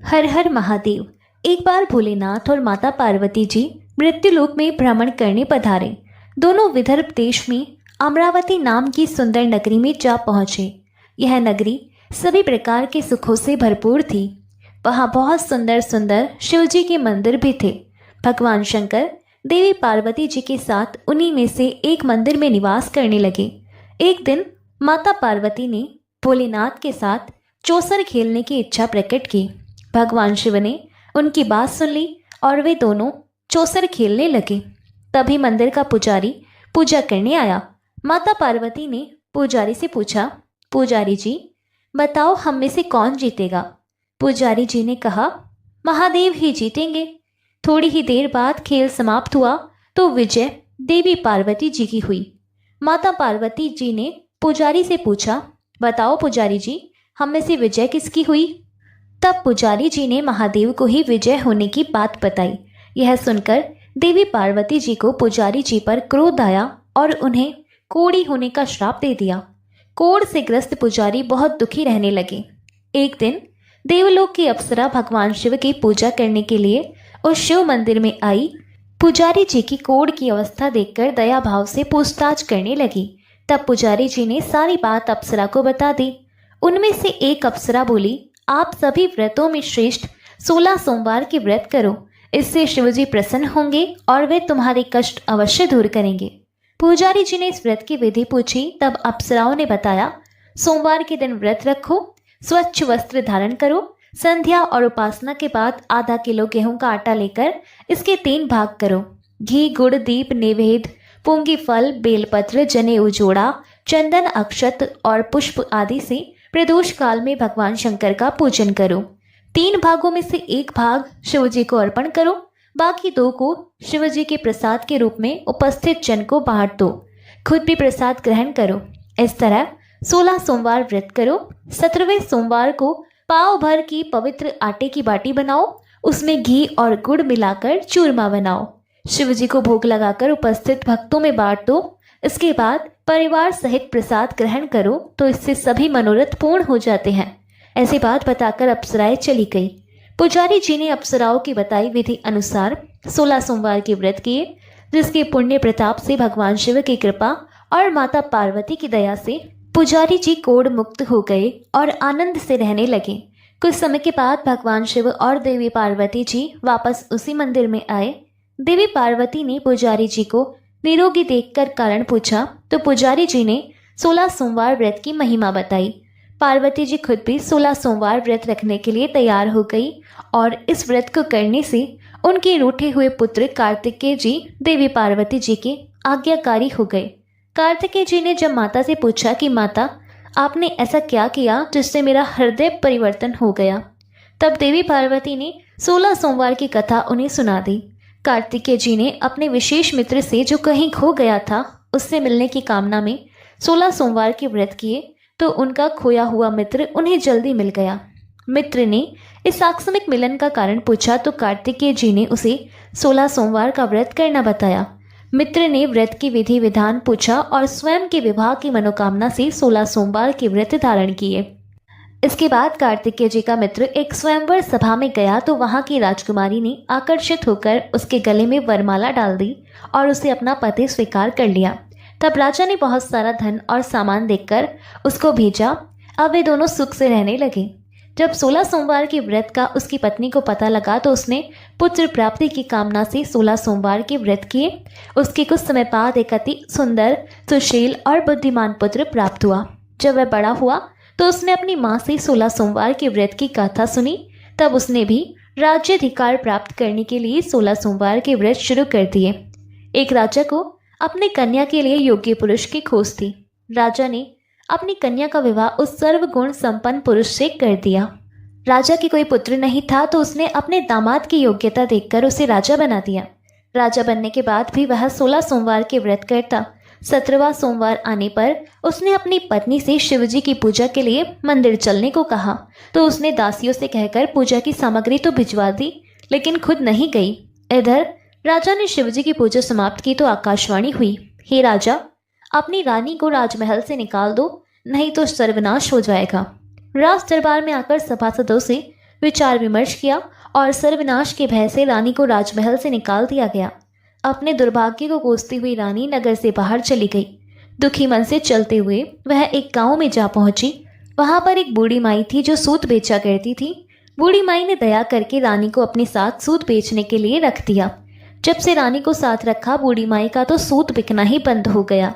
हर हर महादेव। एक बार भोलेनाथ और माता पार्वती जी मृत्युलोक में भ्रमण करने पधारे। दोनों विदर्भ देश में अमरावती नाम की सुंदर नगरी में जा पहुंचे। यह नगरी सभी प्रकार के सुखों से भरपूर थी। वहां बहुत सुंदर सुंदर शिव जी के मंदिर भी थे। भगवान शंकर देवी पार्वती जी के साथ उन्हीं में से एक मंदिर में निवास करने लगे। एक दिन माता पार्वती ने भोलेनाथ के साथ चौसर खेलने की इच्छा प्रकट की। भगवान शिव ने उनकी बात सुन ली और वे दोनों चौसर खेलने लगे। तभी मंदिर का पुजारी पूजा करने आया। माता पार्वती ने पुजारी से पूछा, पुजारी जी बताओ हम में से कौन जीतेगा। पुजारी जी ने कहा, महादेव ही जीतेंगे। थोड़ी ही देर बाद खेल समाप्त हुआ तो विजय देवी पार्वती जी की हुई। माता पार्वती जी ने पुजारी से पूछा, बताओ पुजारी जी हम में से विजय किसकी हुई। तब पुजारी जी ने महादेव को ही विजय होने की बात बताई। यह सुनकर देवी पार्वती जी को पुजारी जी पर क्रोध आया और उन्हें कोढ़ी होने का श्राप दे दिया। कोढ़ से ग्रस्त पुजारी बहुत दुखी रहने लगे। एक दिन देवलोक की अप्सरा भगवान शिव की पूजा करने के लिए उस शिव मंदिर में आई। पुजारी जी की कोढ़ की अवस्था देखकर दया भाव से पूछताछ करने लगी। तब पुजारी जी ने सारी बात अप्सरा को बता दी। उनमें से एक अप्सरा बोली, आप सभी व्रतों में श्रेष्ठ 16 सोमवार के व्रत करो। इससे शिवजी प्रसन्न होंगे और वे तुम्हारे कष्ट अवश्य दूर करेंगे। पुजारी जी ने इस व्रत की विधि पूछी। तब अप्सराओं ने बताया, सोमवार के दिन व्रत रखो, स्वच्छ वस्त्र धारण करो, संध्या और उपासना के बाद आधा किलो गेहूं का आटा लेकर इसके 3 भाग करो। घी, गुड़, दीप, नैवेद्य, पूंगी फल, बेलपत्र, जनेऊ जोड़ा, चंदन, अक्षत और पुष्प आदि से प्रदोष काल में भगवान शंकर का पूजन करो। 3 भागों में से 1 भाग शिव जी को अर्पण करो, बाकी 2 को शिव जी के प्रसाद के रूप में उपस्थित जन को बांट दो। खुद भी प्रसाद ग्रहण करो। इस तरह 16 सोमवार व्रत करो। 17वें सोमवार को पाव भर की पवित्र आटे की बाटी बनाओ, उसमें घी और गुड़ मिलाकर चूरमा बनाओ। शिव जी को भोग लगाकर उपस्थित भक्तों में बांट दो। इसके बाद परिवार सहित प्रसाद ग्रहण करो तो इससे सभी मनोरथ पूर्ण हो जाते हैं। ऐसी बात बताकर अप्सराएं चली गई। पुजारी जी ने अप्सराओं की बताई विधि अनुसार 16 सोमवार के व्रत किए, जिसके पुण्य प्रताप से भगवान शिव की कृपा और माता पार्वती की दया से पुजारी जी कोढ़ मुक्त हो गए और आनंद से रहने लगे। कुछ समय के बाद भगवान शिव और देवी पार्वती जी वापस उसी मंदिर में आए। देवी पार्वती ने पुजारी जी को निरोगी देखकर कारण पूछा तो पुजारी जी ने 16 सोमवार व्रत की महिमा बताई। पार्वती जी खुद भी 16 सोमवार व्रत रखने के लिए तैयार हो गई और इस व्रत को करने से उनके रूठे हुए पुत्र कार्तिकेय जी देवी पार्वती जी के आज्ञाकारी हो गए। कार्तिकेय जी ने जब माता से पूछा कि माता आपने ऐसा क्या किया जिससे मेरा हृदय परिवर्तन हो गया, तब देवी पार्वती ने 16 सोमवार की कथा उन्हें सुना दी। कार्तिकेय जी ने अपने विशेष मित्र से जो कहीं खो गया था उससे मिलने की कामना में 16 सोमवार के व्रत किए तो उनका खोया हुआ मित्र उन्हें जल्दी मिल गया। मित्र ने इस आकस्मिक मिलन का कारण पूछा तो कार्तिकेय जी ने उसे 16 सोमवार का व्रत करना बताया। मित्र ने व्रत की विधि विधान पूछा और स्वयं के विवाह की मनोकामना से 16 सोमवार के व्रत धारण किए। इसके बाद कार्तिकेय जी का मित्र एक स्वयंवर सभा में गया तो वहां की राजकुमारी ने आकर्षित होकर उसके गले में वरमाला डाल दी और उसे अपना पति स्वीकार कर लिया। तब राजा ने बहुत सारा धन और सामान देकर उसको भेजा। अब वे दोनों सुख से रहने लगे। जब 16 सोमवार के व्रत का उसकी पत्नी को पता लगा तो उसने पुत्र प्राप्ति की कामना से 16 सोमवार के व्रत किए। उसके कुछ समय बाद एक अति सुंदर, सुशील और बुद्धिमान पुत्र प्राप्त हुआ। जब वह बड़ा हुआ तो उसने अपनी माँ से 16 सोमवार के व्रत की गाथा सुनी। तब उसने भी राज्याधिकार प्राप्त करने के लिए 16 सोमवार के व्रत शुरू कर दिए। एक राजा को अपनी कन्या के लिए योग्य पुरुष की खोज थी। राजा ने अपनी कन्या का विवाह उस सर्वगुण संपन्न पुरुष से कर दिया। राजा की कोई पुत्र नहीं था तो उसने अपने दामाद की योग्यता देखकर उसे राजा बना दिया। राजा बनने के बाद भी वह 16 सोमवार के व्रत करता। 17वां सोमवार आने पर उसने अपनी पत्नी से शिवजी की पूजा के लिए मंदिर चलने को कहा तो उसने दासियों से कहकर पूजा की सामग्री तो भिजवा दी, लेकिन खुद नहीं गई। इधर राजा ने शिवजी की पूजा समाप्त की तो आकाशवाणी हुई, हे राजा अपनी रानी को राजमहल से निकाल दो, नहीं तो सर्वनाश हो जाएगा। राज दरबार में आकर सभासदों से विचार विमर्श किया और सर्वनाश के भय से रानी को राजमहल से निकाल दिया गया। अपने दुर्भाग्य को कोसती हुई रानी नगर से बाहर चली गई। दुखी मन से चलते हुए वह एक गांव में जा पहुंची। वहां पर एक बूढ़ी माई थी जो सूत बेचा करती थी। बूढ़ी माई ने दया करके रानी को अपने साथ सूत बेचने के लिए रख दिया। जब से रानी को साथ रखा, बूढ़ी माई का तो सूत बिकना ही बंद हो गया।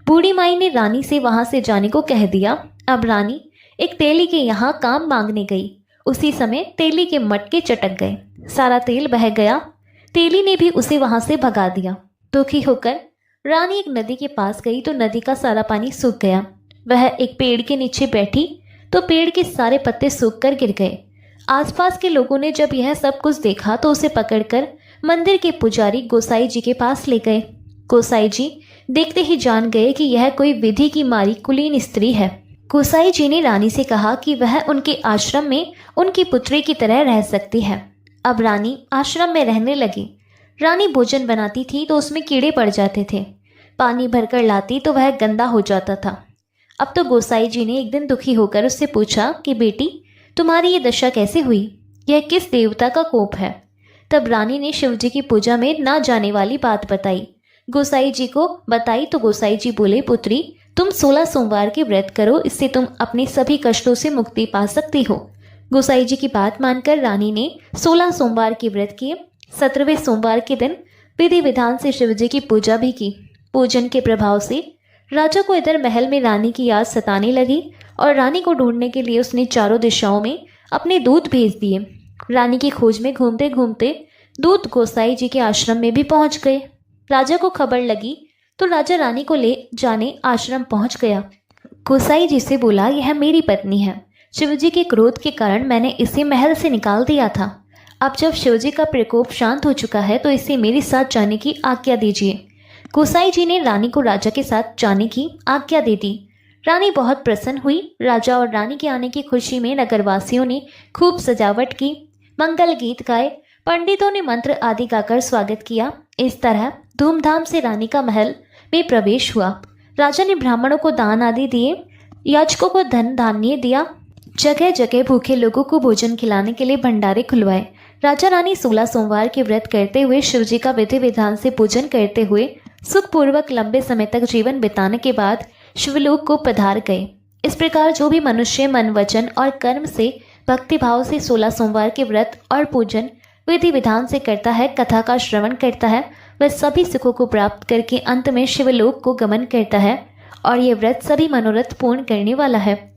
बूढ़ी माई ने रानी से वहां से जाने को कह दिया। अब रानी एक तेली के यहाँ काम मांगने गई। उसी समय तेली के मटके चटक गए, सारा तेल बह गया। तेली ने भी उसे वहां से भगा दिया। दुखी होकर रानी एक नदी के पास गई तो नदी का सारा पानी सूख गया। वह एक पेड़ के नीचे बैठी तो पेड़ के सारे पत्ते सूख कर गिर गए। आसपास के लोगों ने जब यह सब कुछ देखा तो उसे पकड़कर मंदिर के पुजारी गोसाई जी के पास ले गए। गोसाई जी देखते ही जान गए कि यह कोई विधि की मारी कुलीन स्त्री है। गोसाई जी ने रानी से कहा कि वह उनके आश्रम में उनकी पुत्री की तरह रह सकती है। अब रानी आश्रम में रहने लगी। रानी भोजन बनाती थी तो उसमें कीड़े पड़ जाते थे। पानी भरकर लाती तो वह गंदा हो जाता था। अब तो गोसाई जी ने एक दिन दुखी होकर उससे पूछा कि बेटी, तुम्हारी ये दशा कैसे हुई? यह किस देवता का कोप है? तब रानी ने शिवजी की पूजा में ना जाने वाली बात बताई। गोसाई जी को बताई तो गोसाई जी बोले, पुत्री, तुम 16 सोमवार के व्रत करो, इससे तुम अपने सभी कष्टों से मुक्ति पा सकती हो। गोसाई जी की बात मानकर रानी ने 16 सोमवार के व्रत किए। 17वें सोमवार के दिन विधि विधान से शिवजी की पूजा भी की। पूजन के प्रभाव से राजा को इधर महल में रानी की याद सताने लगी और रानी को ढूंढने के लिए उसने चारों दिशाओं में अपने दूत भेज दिए। रानी की खोज में घूमते घूमते दूत गोसाई जी के आश्रम में भी पहुंच गए। राजा को खबर लगी तो राजा रानी को ले जाने आश्रम पहुंच गया। गोसाई जी से बोला, यह मेरी पत्नी है। शिवजी के क्रोध के कारण मैंने इसे महल से निकाल दिया था। अब जब शिवजी का प्रकोप शांत हो चुका है तो इसे मेरे साथ जाने की आज्ञा दीजिए। गोसाई जी ने रानी को राजा के साथ जाने की आज्ञा दे दी। रानी बहुत प्रसन्न हुई। राजा और रानी के आने की खुशी में नगरवासियों ने खूब सजावट की, मंगल गीत गाए, पंडितों ने मंत्र आदि गाकर स्वागत किया। इस तरह धूमधाम से रानी का महल में प्रवेश हुआ। राजा ने ब्राह्मणों को दान आदि दिए, याचकों को धन धान्य दिया, जगह जगह भूखे लोगों को भोजन खिलाने के लिए भंडारे खुलवाए। राजा रानी 16 सोमवार के व्रत करते हुए शिवजी का विधि विधान से पूजन करते हुए सुखपूर्वक लंबे समय तक जीवन बिताने के बाद शिवलोक को पधार गए। इस प्रकार जो भी मनुष्य मन, वचन और कर्म से भक्तिभाव से 16 सोमवार के व्रत और पूजन विधि विधान से करता है, कथा का श्रवण करता है, वह सभी सुखों को प्राप्त करके अंत में शिवलोक को गमन करता है और ये व्रत सभी मनोरथ पूर्ण करने वाला है।